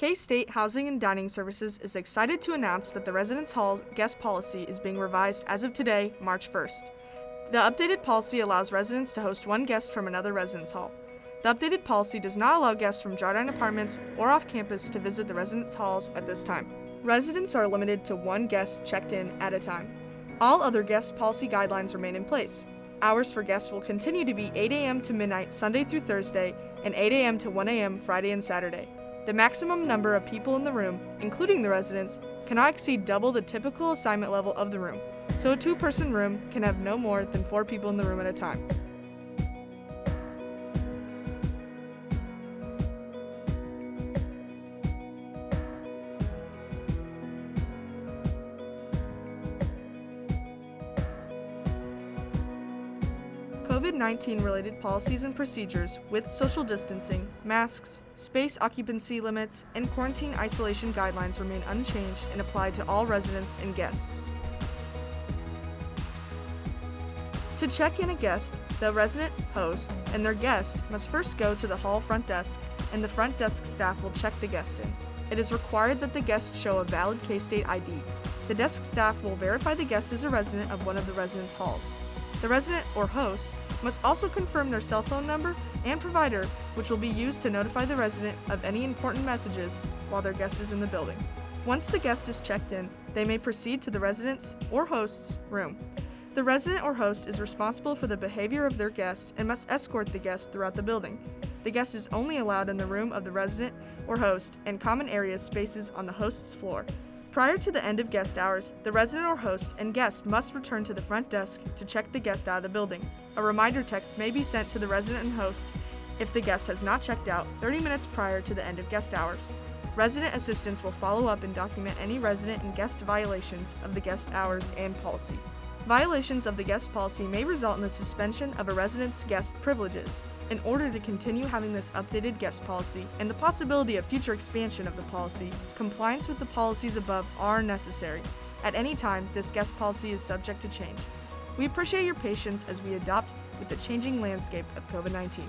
K-State Housing and Dining Services is excited to announce that the Residence Hall guest policy is being revised as of today, March 1st. The updated policy allows residents to host one guest from another residence hall. The updated policy does not allow guests from Jardine Apartments or off campus to visit the residence halls at this time. Residents are limited to one guest checked in at a time. All other guest policy guidelines remain in place. Hours for guests will continue to be 8 a.m. to midnight Sunday through Thursday and 8 a.m. to 1 a.m. Friday and Saturday. The maximum number of people in the room, including the residents, cannot exceed double the typical assignment level of the room, so a two-person room can have no more than 4 people in the room at a time. COVID-19 related policies and procedures with social distancing, masks, space occupancy limits, and quarantine isolation guidelines remain unchanged and apply to all residents and guests. To check in a guest, the resident, host, and their guest must first go to the hall front desk, and the front desk staff will check the guest in. It is required that the guest show a valid K-State ID. The desk staff will verify the guest is a resident of one of the residence halls. The resident or host must also confirm their cell phone number and provider, which will be used to notify the resident of any important messages while their guest is in the building. Once the guest is checked in, they may proceed to the resident's or host's room. The resident or host is responsible for the behavior of their guest and must escort the guest throughout the building. The guest is only allowed in the room of the resident or host and common areas spaces on the host's floor. Prior to the end of guest hours, the resident or host and guest must return to the front desk to check the guest out of the building. A reminder text may be sent to the resident and host if the guest has not checked out 30 minutes prior to the end of guest hours. Resident assistants will follow up and document any resident and guest violations of the guest hours and policy. Violations of the guest policy may result in the suspension of a resident's guest privileges. In order to continue having this updated guest policy and the possibility of future expansion of the policy, compliance with the policies above are necessary. At any time, this guest policy is subject to change. We appreciate your patience as we adapt with the changing landscape of COVID-19.